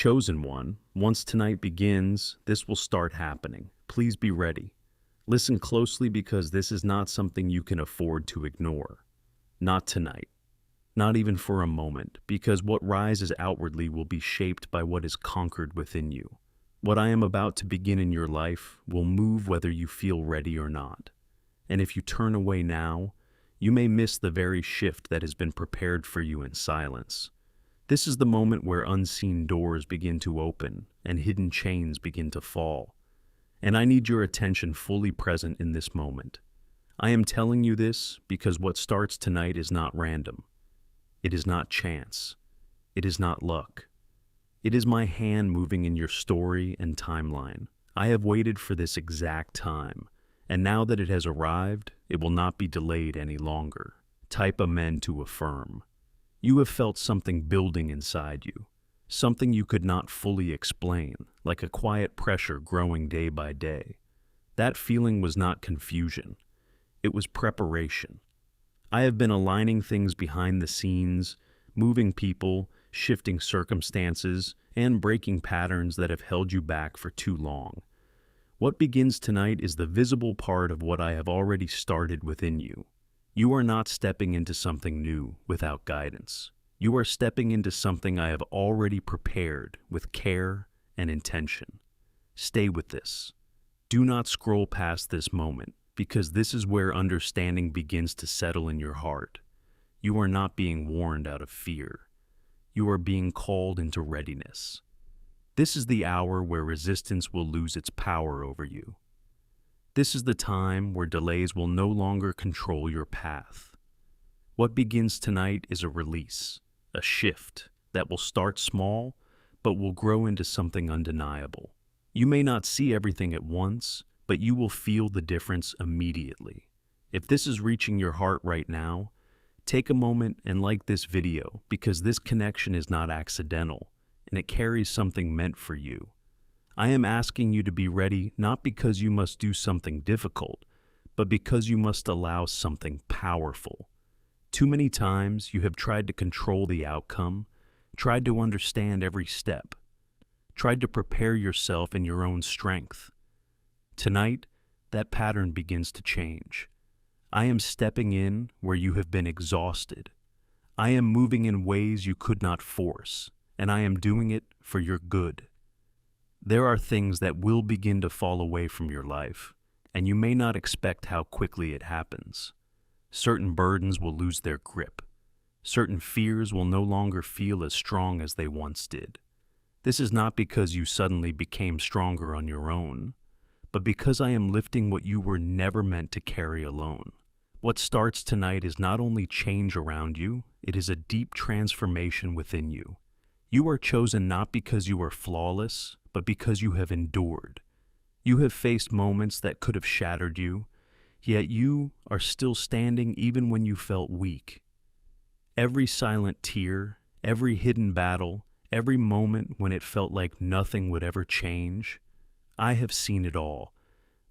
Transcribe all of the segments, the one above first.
Chosen one, once tonight begins, this will start happening. Please be ready. Listen closely because this is not something you can afford to ignore. Not tonight. Not even for a moment, because what rises outwardly will be shaped by what is conquered within you. What I am about to begin in your life will move whether you feel ready or not. And if you turn away now, you may miss the very shift that has been prepared for you in silence. This is the moment where unseen doors begin to open and hidden chains begin to fall. And I need your attention fully present in this moment. I am telling you this because what starts tonight is not random. It is not chance. It is not luck. It is my hand moving in your story and timeline. I have waited for this exact time, and now that it has arrived, it will not be delayed any longer. Type amen to affirm. You have felt something building inside you, something you could not fully explain, like a quiet pressure growing day by day. That feeling was not confusion. It was preparation. I have been aligning things behind the scenes, moving people, shifting circumstances, and breaking patterns that have held you back for too long. What begins tonight is the visible part of what I have already started within you. You are not stepping into something new without guidance. You are stepping into something I have already prepared with care and intention. Stay with this. Do not scroll past this moment, because this is where understanding begins to settle in your heart. You are not being warned out of fear. You are being called into readiness. This is the hour where resistance will lose its power over you. This is the time where delays will no longer control your path. What begins tonight is a release, a shift that will start small, but will grow into something undeniable. You may not see everything at once, but you will feel the difference immediately. If this is reaching your heart right now, take a moment and like this video because this connection is not accidental and it carries something meant for you. I am asking you to be ready not because you must do something difficult, but because you must allow something powerful. Too many times you have tried to control the outcome, tried to understand every step, tried to prepare yourself in your own strength. Tonight, that pattern begins to change. I am stepping in where you have been exhausted. I am moving in ways you could not force, and I am doing it for your good. There are things that will begin to fall away from your life, and you may not expect how quickly it happens. Certain burdens will lose their grip. Certain fears will no longer feel as strong as they once did. This is not because you suddenly became stronger on your own, but because I am lifting what you were never meant to carry alone. What starts tonight is not only change around you, it is a deep transformation within you. You are chosen not because you are flawless, but because you have endured. You have faced moments that could have shattered you, yet you are still standing even when you felt weak. Every silent tear, every hidden battle, every moment when it felt like nothing would ever change, I have seen it all.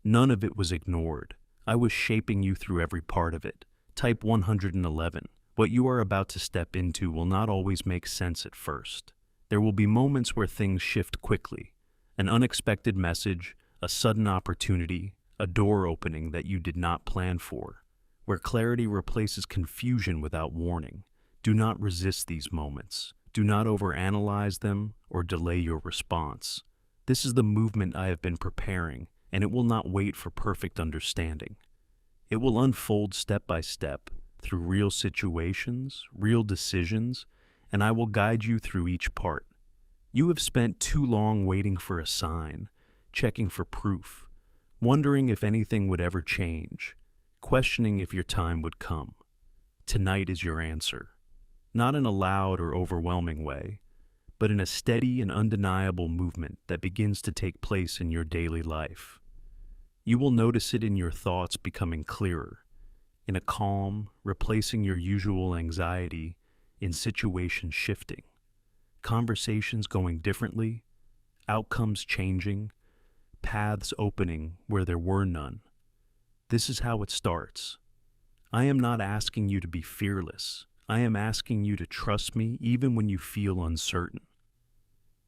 None of it was ignored. I was shaping you through every part of it. Type 111. What you are about to step into will not always make sense at first. There will be moments where things shift quickly. An unexpected message, a sudden opportunity, a door opening that you did not plan for, where clarity replaces confusion without warning. Do not resist these moments. Do not overanalyze them or delay your response. This is the movement I have been preparing, and it will not wait for perfect understanding. It will unfold step by step through real situations, real decisions, and I will guide you through each part. You have spent too long waiting for a sign, checking for proof, wondering if anything would ever change, questioning if your time would come. Tonight is your answer, not in a loud or overwhelming way, but in a steady and undeniable movement that begins to take place in your daily life. You will notice it in your thoughts becoming clearer, in a calm, replacing your usual anxiety, in situations shifting, conversations going differently, outcomes changing, paths opening where there were none. This is how it starts. I am not asking you to be fearless. I am asking you to trust me even when you feel uncertain.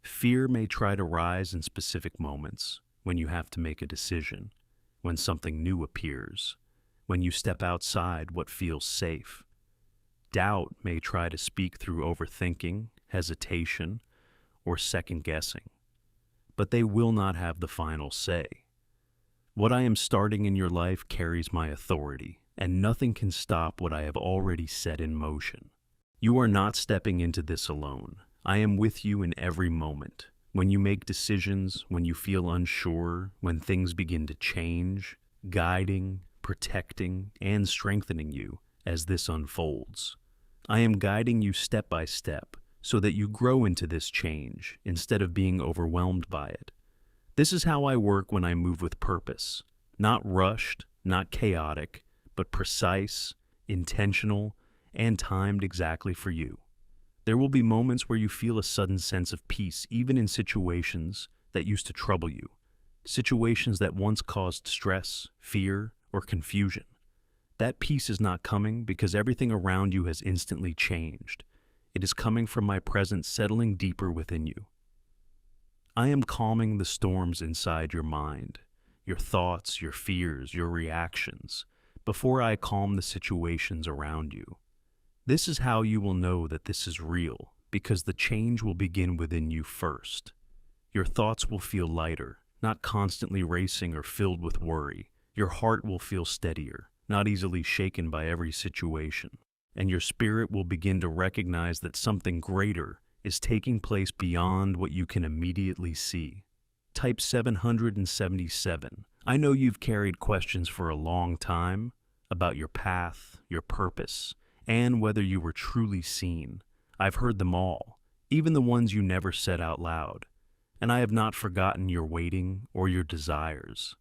Fear may try to rise in specific moments, when you have to make a decision, when something new appears, when you step outside what feels safe. Doubt may try to speak through overthinking, hesitation, or second guessing, but they will not have the final say. What I am starting in your life carries my authority, and nothing can stop what I have already set in motion. You are not stepping into this alone. I am with you in every moment. When you make decisions, when you feel unsure, when things begin to change, guiding, protecting, and strengthening you as this unfolds. I am guiding you step by step so that you grow into this change instead of being overwhelmed by it. This is how I work when I move with purpose. Not rushed, not chaotic, but precise, intentional, and timed exactly for you. There will be moments where you feel a sudden sense of peace, even in situations that used to trouble you, situations that once caused stress, fear, or confusion. That peace is not coming because everything around you has instantly changed. It is coming from my presence settling deeper within you. I am calming the storms inside your mind, your thoughts, your fears, your reactions, before I calm the situations around you. This is how you will know that this is real, because the change will begin within you first. Your thoughts will feel lighter, not constantly racing or filled with worry. Your heart will feel steadier, not easily shaken by every situation. And your spirit will begin to recognize that something greater is taking place beyond what you can immediately see. Type 777. I know you've carried questions for a long time about your path, your purpose, and whether you were truly seen. I've heard them all, even the ones you never said out loud, and I have not forgotten your waiting or your desires.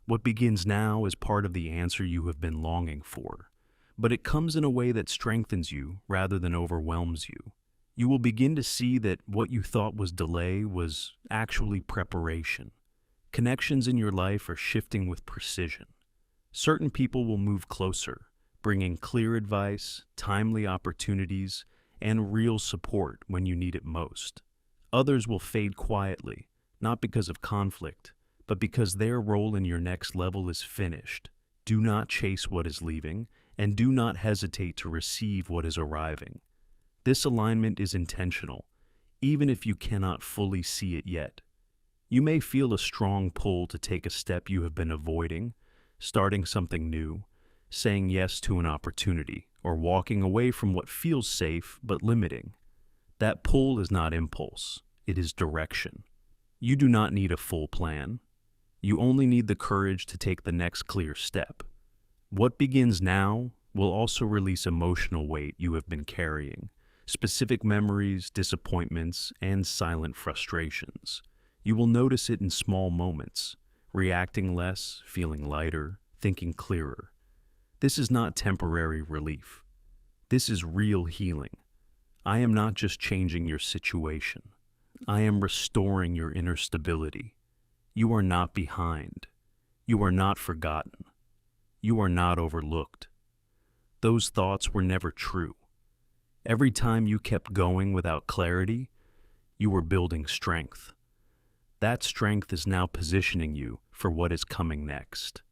What begins now is part of the answer you have been longing for, but it comes in a way that strengthens you rather than overwhelms you. You will begin to see that what you thought was delay was actually preparation. Connections in your life are shifting with precision. Certain people will move closer, bringing clear advice, timely opportunities, and real support when you need it most. Others will fade quietly, not because of conflict, but because their role in your next level is finished. Do not chase what is leaving, and do not hesitate to receive what is arriving. This alignment is intentional, even if you cannot fully see it yet. You may feel a strong pull to take a step you have been avoiding, starting something new, saying yes to an opportunity, or walking away from what feels safe but limiting. That pull is not impulse, it is direction. You do not need a full plan. You only need the courage to take the next clear step. What begins now will also release emotional weight you have been carrying, specific memories, disappointments, and silent frustrations. You will notice it in small moments, reacting less, feeling lighter, thinking clearer. This is not temporary relief. This is real healing. I am not just changing your situation. I am restoring your inner stability. You are not behind. You are not forgotten. You are not overlooked. Those thoughts were never true. Every time you kept going without clarity, you were building strength. That strength is now positioning you for what is coming next.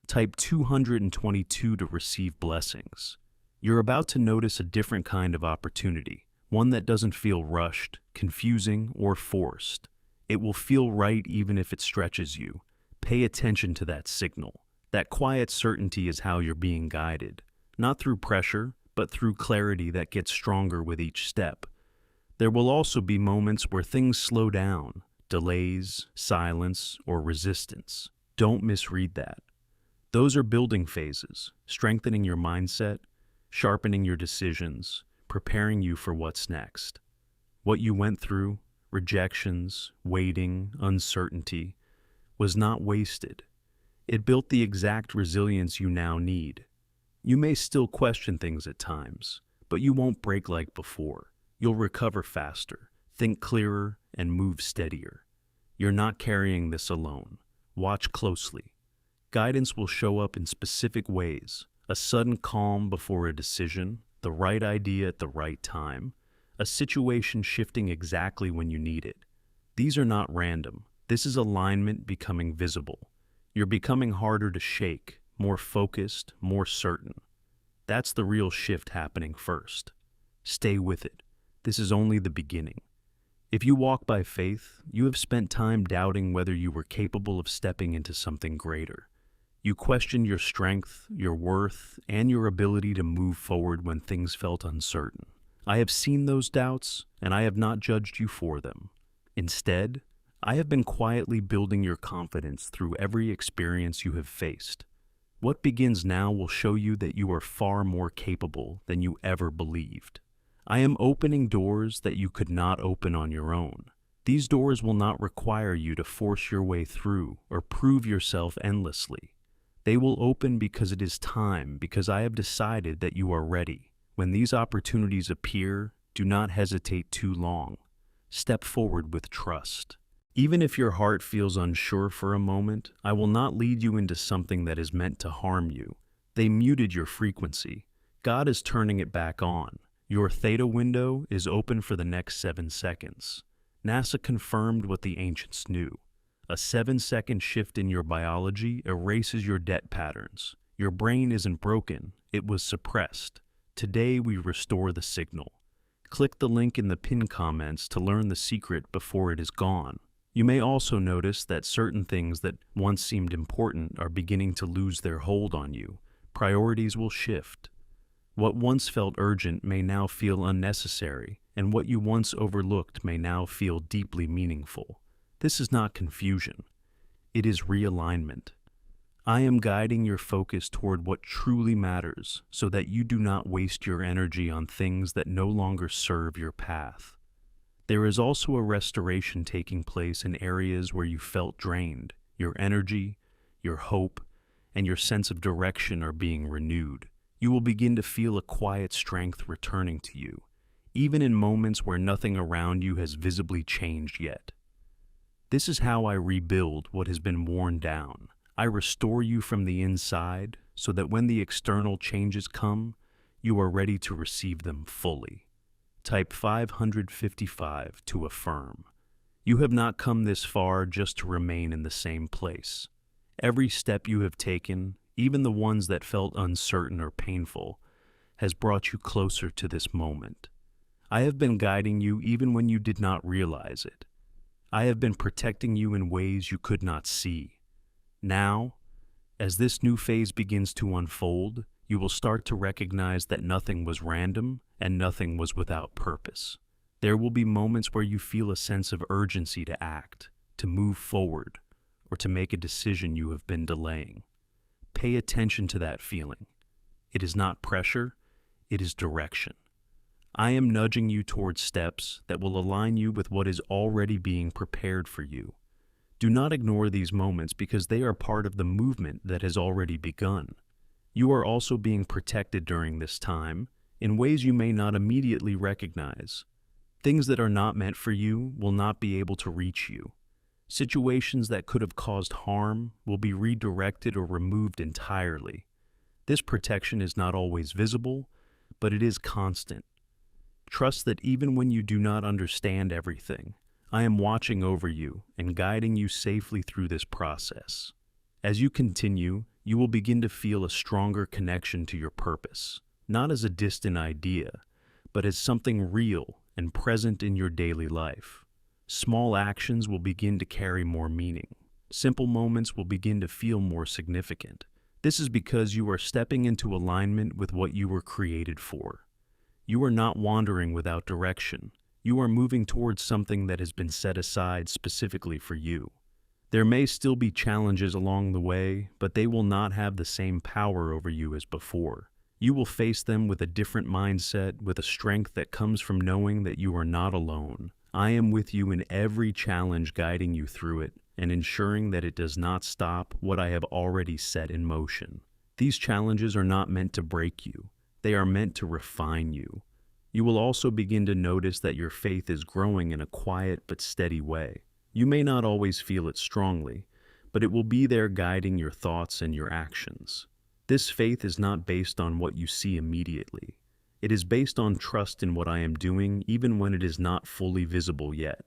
Type 222 to receive blessings. You're about to notice a different kind of opportunity, one that doesn't feel rushed, confusing, or forced. It will feel right even if it stretches you. Pay attention to that signal. That quiet certainty is how you're being guided, not through pressure, but through clarity that gets stronger with each step. There will also be moments where things slow down, delays, silence, or resistance. Don't misread that. Those are building phases, strengthening your mindset, sharpening your decisions, preparing you for what's next. What you went through, rejections, waiting, uncertainty, was not wasted. It built the exact resilience you now need. You may still question things at times, but you won't break like before. You'll recover faster, think clearer, and move steadier. You're not carrying this alone. Watch closely. Guidance will show up in specific ways: a sudden calm before a decision, the right idea at the right time, a situation shifting exactly when you need it. These are not random. This is alignment becoming visible. You're becoming harder to shake, more focused, more certain. That's the real shift happening first. Stay with it. This is only the beginning. If you walk by faith, you have spent time doubting whether you were capable of stepping into something greater. You questioned your strength, your worth, and your ability to move forward when things felt uncertain. I have seen those doubts, and I have not judged you for them. Instead, I have been quietly building your confidence through every experience you have faced. What begins now will show you that you are far more capable than you ever believed. I am opening doors that you could not open on your own. These doors will not require you to force your way through or prove yourself endlessly. They will open because it is time, because I have decided that you are ready. When these opportunities appear, do not hesitate too long. Step forward with trust. Even if your heart feels unsure for a moment, I will not lead you into something that is meant to harm you. They muted your frequency. God is turning it back on. Your theta window is open for the next 7 seconds. NASA confirmed what the ancients knew. A 7-second shift in your biology erases your debt patterns. Your brain isn't broken, it was suppressed. Today we restore the signal. Click the link in the pinned comments to learn the secret before it is gone. You may also notice that certain things that once seemed important are beginning to lose their hold on you. Priorities will shift. What once felt urgent may now feel unnecessary, and what you once overlooked may now feel deeply meaningful. This is not confusion. It is realignment. I am guiding your focus toward what truly matters so that you do not waste your energy on things that no longer serve your path. There is also a restoration taking place in areas where you felt drained. Your energy, your hope, and your sense of direction are being renewed. You will begin to feel a quiet strength returning to you, even in moments where nothing around you has visibly changed yet. This is how I rebuild what has been worn down. I restore you from the inside so that when the external changes come, you are ready to receive them fully. Type 555 to affirm. You have not come this far just to remain in the same place. Every step you have taken, even the ones that felt uncertain or painful, has brought you closer to this moment. I have been guiding you even when you did not realize it. I have been protecting you in ways you could not see. Now, as this new phase begins to unfold, you will start to recognize that nothing was random and nothing was without purpose. There will be moments where you feel a sense of urgency to act, to move forward, or to make a decision you have been delaying. Pay attention to that feeling. It is not pressure, it is direction. I am nudging you towards steps that will align you with what is already being prepared for you. Do not ignore these moments because they are part of the movement that has already begun. You are also being protected during this time in ways you may not immediately recognize. Things that are not meant for you will not be able to reach you. Situations that could have caused harm will be redirected or removed entirely. This protection is not always visible, but it is constant. Trust that even when you do not understand everything, I am watching over you and guiding you safely through this process. As you continue, you will begin to feel a stronger connection to your purpose, not as a distant idea, but as something real and present in your daily life. Small actions will begin to carry more meaning. Simple moments will begin to feel more significant. This is because you are stepping into alignment with what you were created for. You are not wandering without direction. You are moving towards something that has been set aside specifically for you. There may still be challenges along the way, but they will not have the same power over you as before. You will face them with a different mindset, with a strength that comes from knowing that you are not alone. I am with you in every challenge, guiding you through it and ensuring that it does not stop what I have already set in motion. These challenges are not meant to break you. They are meant to refine you. You will also begin to notice that your faith is growing in a quiet but steady way. You may not always feel it strongly, but it will be there guiding your thoughts and your actions. This faith is not based on what you see immediately. It is based on trust in what I am doing, even when it is not fully visible yet.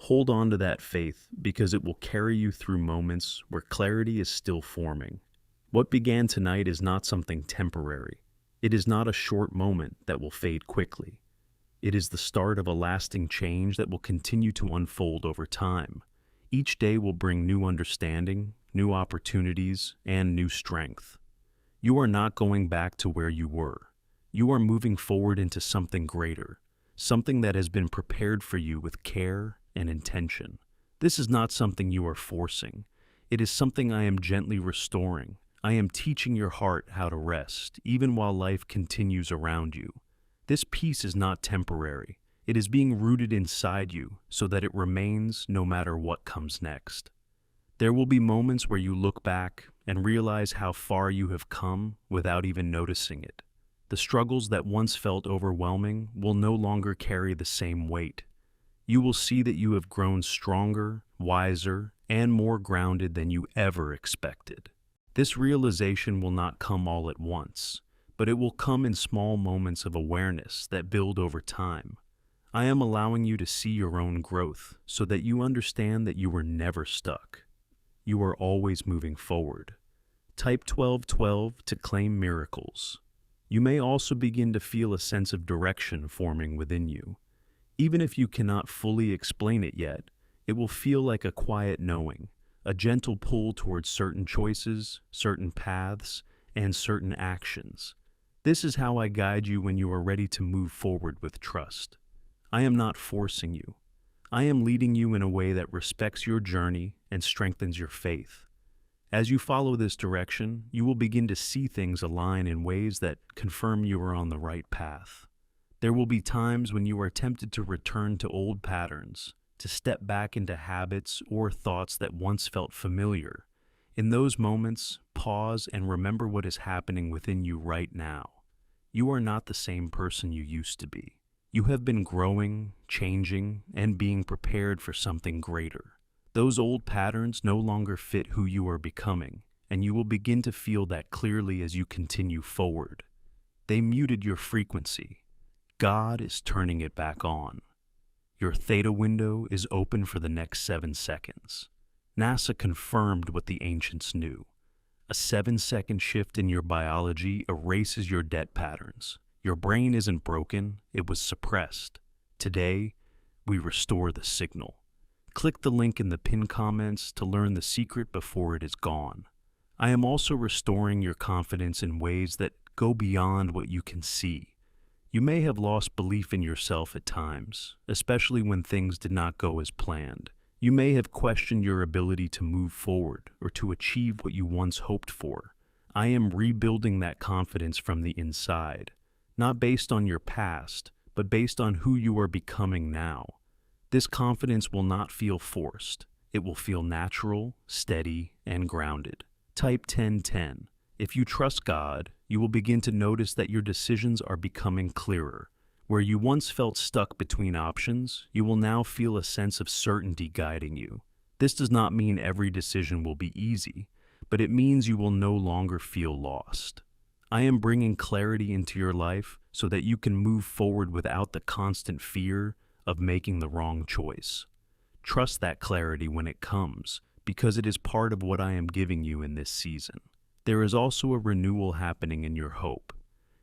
Hold on to that faith because it will carry you through moments where clarity is still forming. What began tonight is not something temporary. It is not a short moment that will fade quickly. It is the start of a lasting change that will continue to unfold over time. Each day will bring new understanding, new opportunities, and new strength. You are not going back to where you were. You are moving forward into something greater, something that has been prepared for you with care and intention. This is not something you are forcing. It is something I am gently restoring. I am teaching your heart how to rest, even while life continues around you. This peace is not temporary. It is being rooted inside you so that it remains no matter what comes next. There will be moments where you look back and realize how far you have come without even noticing it. The struggles that once felt overwhelming will no longer carry the same weight. You will see that you have grown stronger, wiser, and more grounded than you ever expected. This realization will not come all at once, but it will come in small moments of awareness that build over time. I am allowing you to see your own growth so that you understand that you were never stuck. You are always moving forward. Type 1212 to claim miracles. You may also begin to feel a sense of direction forming within you. Even if you cannot fully explain it yet, it will feel like a quiet knowing, a gentle pull towards certain choices, certain paths, and certain actions. This is how I guide you when you are ready to move forward with trust. I am not forcing you. I am leading you in a way that respects your journey and strengthens your faith. As you follow this direction, you will begin to see things align in ways that confirm you are on the right path. There will be times when you are tempted to return to old patterns, to step back into habits or thoughts that once felt familiar. In those moments, pause and remember what is happening within you right now. You are not the same person you used to be. You have been growing, changing, and being prepared for something greater. Those old patterns no longer fit who you are becoming, and you will begin to feel that clearly as you continue forward. They muted your frequency. God is turning it back on. Your theta window is open for the next 7 seconds. NASA confirmed what the ancients knew. A 7-second shift in your biology erases your debt patterns. Your brain isn't broken, it was suppressed. Today, we restore the signal. Click the link in the pinned comments to learn the secret before it is gone. I am also restoring your confidence in ways that go beyond what you can see. You may have lost belief in yourself at times, especially when things did not go as planned. You may have questioned your ability to move forward or to achieve what you once hoped for. I am rebuilding that confidence from the inside, not based on your past, but based on who you are becoming now. This confidence will not feel forced. It will feel natural, steady, and grounded. Type 1010. If you trust God, you will begin to notice that your decisions are becoming clearer. Where you once felt stuck between options, you will now feel a sense of certainty guiding you. This does not mean every decision will be easy, but it means you will no longer feel lost. I am bringing clarity into your life so that you can move forward without the constant fear of making the wrong choice. Trust that clarity when it comes, because it is part of what I am giving you in this season. There is also a renewal happening in your hope.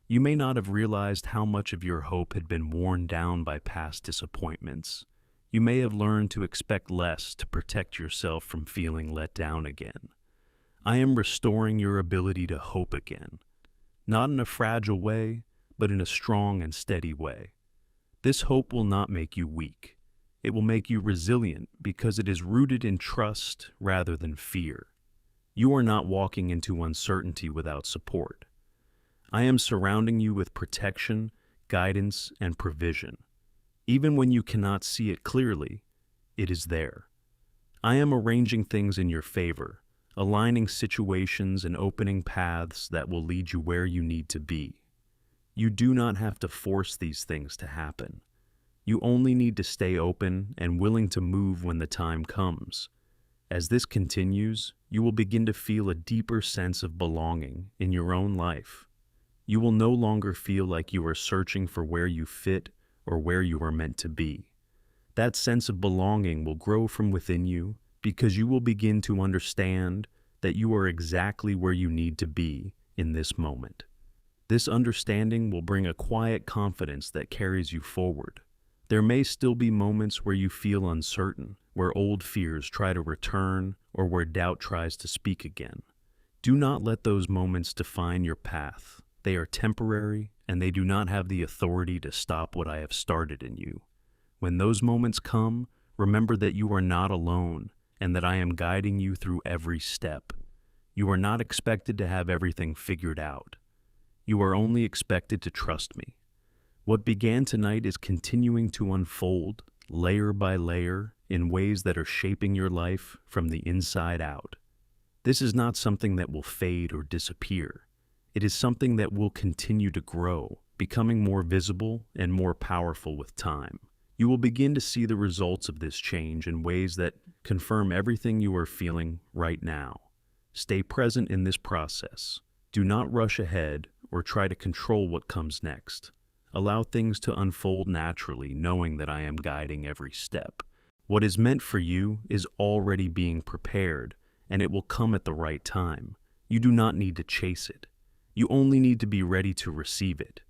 You may not have realized how much of your hope had been worn down by past disappointments. You may have learned to expect less to protect yourself from feeling let down again. I am restoring your ability to hope again, not in a fragile way, but in a strong and steady way. This hope will not make you weak. It will make you resilient because it is rooted in trust rather than fear. You are not walking into uncertainty without support. I am surrounding you with protection, guidance, and provision. Even when you cannot see it clearly, it is there. I am arranging things in your favor, aligning situations and opening paths that will lead you where you need to be. You do not have to force these things to happen. You only need to stay open and willing to move when the time comes. As this continues, you will begin to feel a deeper sense of belonging in your own life. You will no longer feel like you are searching for where you fit or where you are meant to be. That sense of belonging will grow from within you because you will begin to understand that you are exactly where you need to be in this moment. This understanding will bring a quiet confidence that carries you forward. There may still be moments where you feel uncertain, where old fears try to return, or where doubt tries to speak again. Do not let those moments define your path. They are temporary, and they do not have the authority to stop what I have started in you. When those moments come, remember that you are not alone, and that I am guiding you through every step. You are not expected to have everything figured out. You are only expected to trust me. What began tonight is continuing to unfold, layer by layer, in ways that are shaping your life from the inside out. This is not something that will fade or disappear. It is something that will continue to grow, becoming more visible and more powerful with time. You will begin to see the results of this change in ways that confirm everything you are feeling right now. Stay present in this process. Do not rush ahead or try to control what comes next. Allow things to unfold naturally, knowing that I am guiding every step. What is meant for you is already being prepared, and it will come at the right time. You do not need to chase it. You only need to be ready to receive it.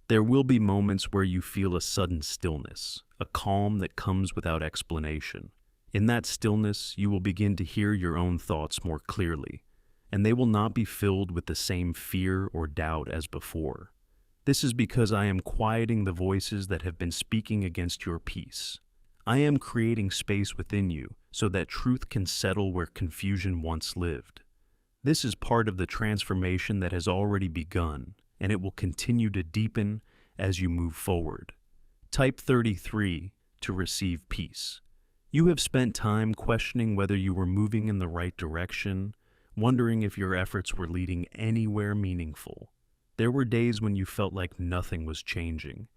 There will be moments where you feel a sudden stillness, a calm that comes without explanation. In that stillness, you will begin to hear your own thoughts more clearly, and they will not be filled with the same fear or doubt as before. This is because I am quieting the voices that have been speaking against your peace. I am creating space within you so that truth can settle where confusion once lived. This is part of the transformation that has already begun, and it will continue to deepen as you move forward. Type 33 to receive peace. You have spent time questioning whether you were moving in the right direction, wondering if your efforts were leading anywhere meaningful. There were days when you felt like nothing was changing,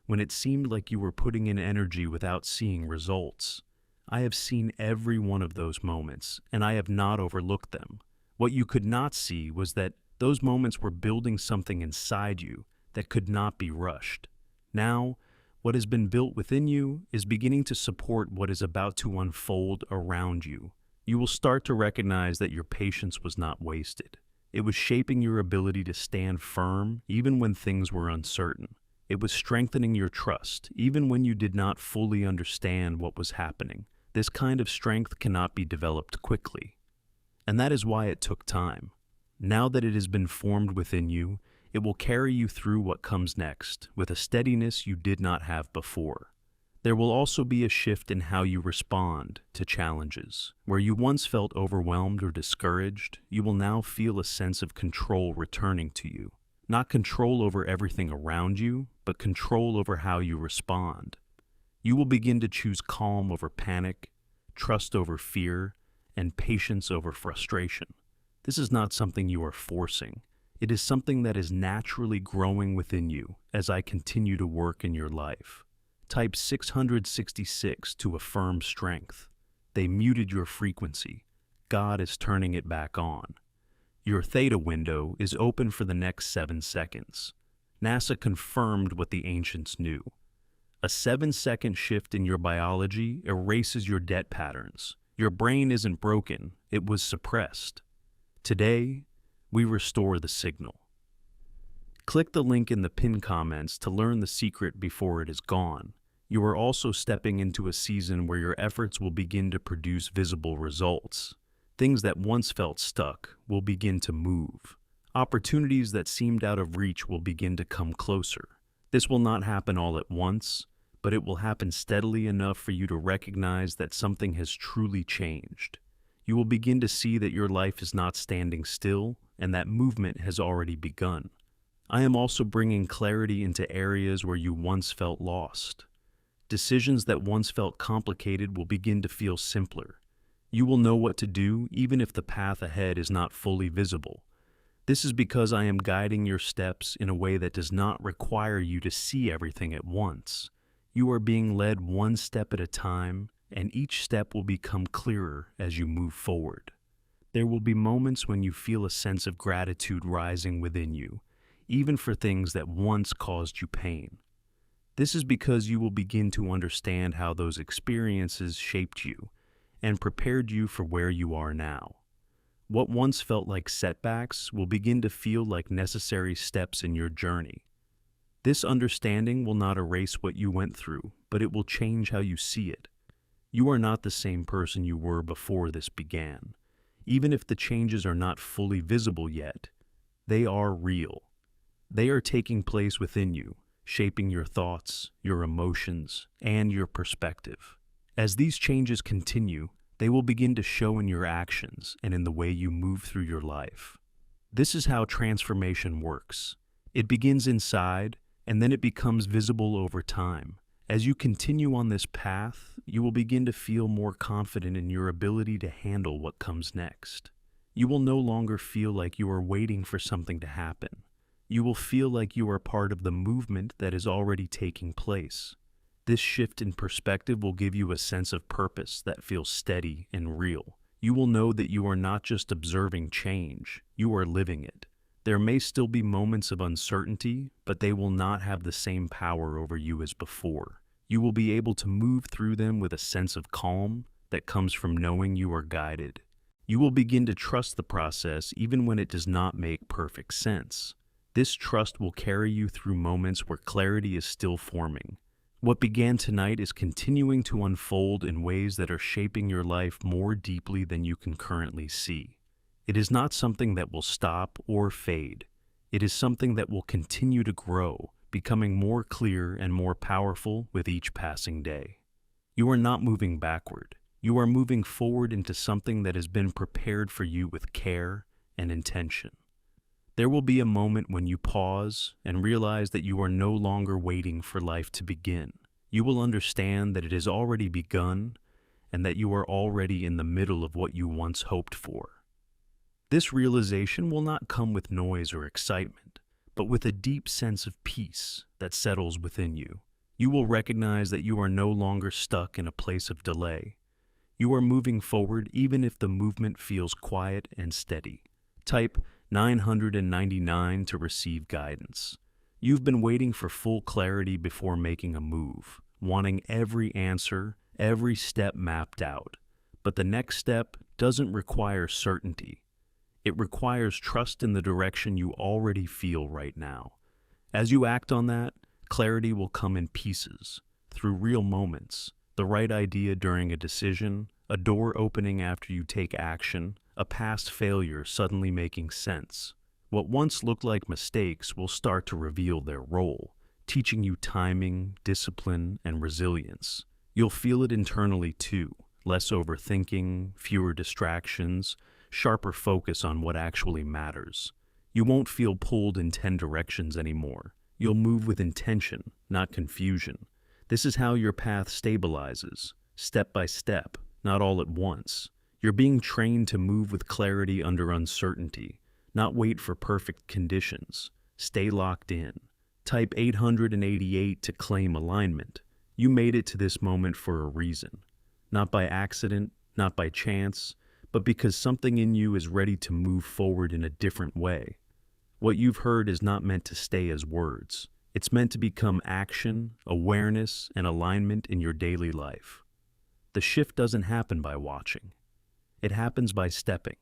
when it seemed like you were putting in energy without seeing results. I have seen every one of those moments, and I have not overlooked them. What you could not see was that those moments were building something inside you that could not be rushed. Now, what has been built within you is beginning to support what is about to unfold around you. You will start to recognize that your patience was not wasted. It was shaping your ability to stand firm even when things were uncertain. It was strengthening your trust even when you did not fully understand what was happening. This kind of strength cannot be developed quickly, and that is why it took time. Now that it has been formed within you, it will carry you through what comes next with a steadiness you did not have before. There will also be a shift in how you respond to challenges. Where you once felt overwhelmed or discouraged, you will now feel a sense of control returning to you. Not control over everything around you, but control over how you respond. You will begin to choose calm over panic, trust over fear, and patience over frustration. This is not something you are forcing. It is something that is naturally growing within you as I continue to work in your life. Type 666 to affirm strength. They muted your frequency. God is turning it back on. Your theta window is open for the next 7 seconds. NASA confirmed what the ancients knew. A 7-second shift in your biology erases your debt patterns. Your brain isn't broken, it was suppressed. Today, we restore the signal. Click the link in the pinned comments to learn the secret before it is gone. You are also stepping into a season where your efforts will begin to produce visible results. Things that once felt stuck will begin to move. Opportunities that seemed out of reach will begin to come closer. This will not happen all at once, but it will happen steadily enough for you to recognize that something has truly changed. You will begin to see that your life is not standing still and that movement has already begun. I am also bringing clarity into areas where you once felt lost. Decisions that once felt complicated will begin to feel simpler. You will know what to do even if the path ahead is not fully visible. This is because I am guiding your steps in a way that does not require you to see everything at once. You are being led one step at a time, and each step will become clearer as you move forward. There will be moments when you feel a sense of gratitude rising within you, even for things that once caused you pain. This is because you will begin to understand how those experiences shaped you and prepared you for where you are now. What once felt like setbacks will begin to feel like necessary steps in your journey. This understanding will not erase what you went through, but it will change how you see it. You are not the same person you were before this began. Even if the changes are not fully visible yet, they are real. They are taking place within you, shaping your thoughts, your emotions, and your perspective. As these changes continue, they will begin to show in your actions and in the way you move through your life. This is how transformation works. It begins inside, and then it becomes visible over time. As you continue on this path, you will begin to feel more confident in your ability to handle what comes next. You will no longer feel like you are waiting for something to happen. You will feel like you are part of the movement that is already taking place. This shift in perspective will give you a sense of purpose that feels steady and real. You will know that you are not just observing change, you are living it. There may still be moments of uncertainty, but they will not have the same power over you as before. You will be able to move through them with a sense of calm that comes from knowing you are guided. You will begin to trust the process even when it does not make perfect sense. This trust will carry you through moments where clarity is still forming. What began tonight is continuing to unfold in ways that are shaping your life more deeply than you can currently see. It is not something that will stop or fade. It is something that will continue to grow, becoming more clear and more powerful with each passing day. You are not moving backward. You are moving forward into something that has been prepared for you with care and intention. There will be a moment when you pause and realize that you are no longer waiting for life to begin. You will understand that it has already begun and that you are already in the middle of what you once hoped for. This realization will not come with noise or excitement, but with a deep sense of peace that settles within you. You will recognize that you are no longer stuck in a place of delay. You are moving forward even if the movement feels quiet and steady. Type 999 to receive guidance. You've been waiting for full clarity before making a move, wanting every answer, every step mapped out. But the next step doesn't require certainty. It requires trust in the direction you already feel right now. As you act on that, clarity will come in pieces, through real moments, the right idea during a decision, a door opening after you take action, a past failure suddenly making sense. What once looked like mistakes will start to reveal their role, teaching you timing, discipline, and resilience. You'll feel it internally too, less overthinking, fewer distractions, sharper focus on what actually matters. You won't feel pulled in 10 directions anymore. You'll move with intention, not confusion. This is how your path stabilizes, step by step, not all at once. You're being trained to move with clarity under uncertainty, not wait for perfect conditions. Stay locked in. Type 888 to claim alignment. You made it to this moment for a reason. Not by accident, not by chance, but because something in you is ready to move forward in a different way. What you've heard is not meant to stay as words. It's meant to become action, awareness, and alignment in your daily life. The shift doesn't happen by watching. It happens by stepping.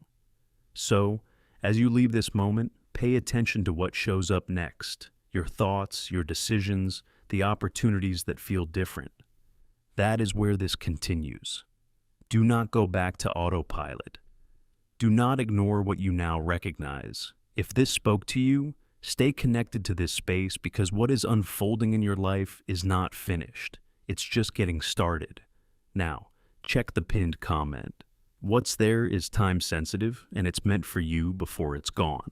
So, as you leave this moment, pay attention to what shows up next, your thoughts, your decisions, the opportunities that feel different. That is where this continues. Do not go back to autopilot. Do not ignore what you now recognize. If this spoke to you, stay connected to this space because what is unfolding in your life is not finished. It's just getting started. Now, check the pinned comment. What's there is time sensitive and it's meant for you before it's gone.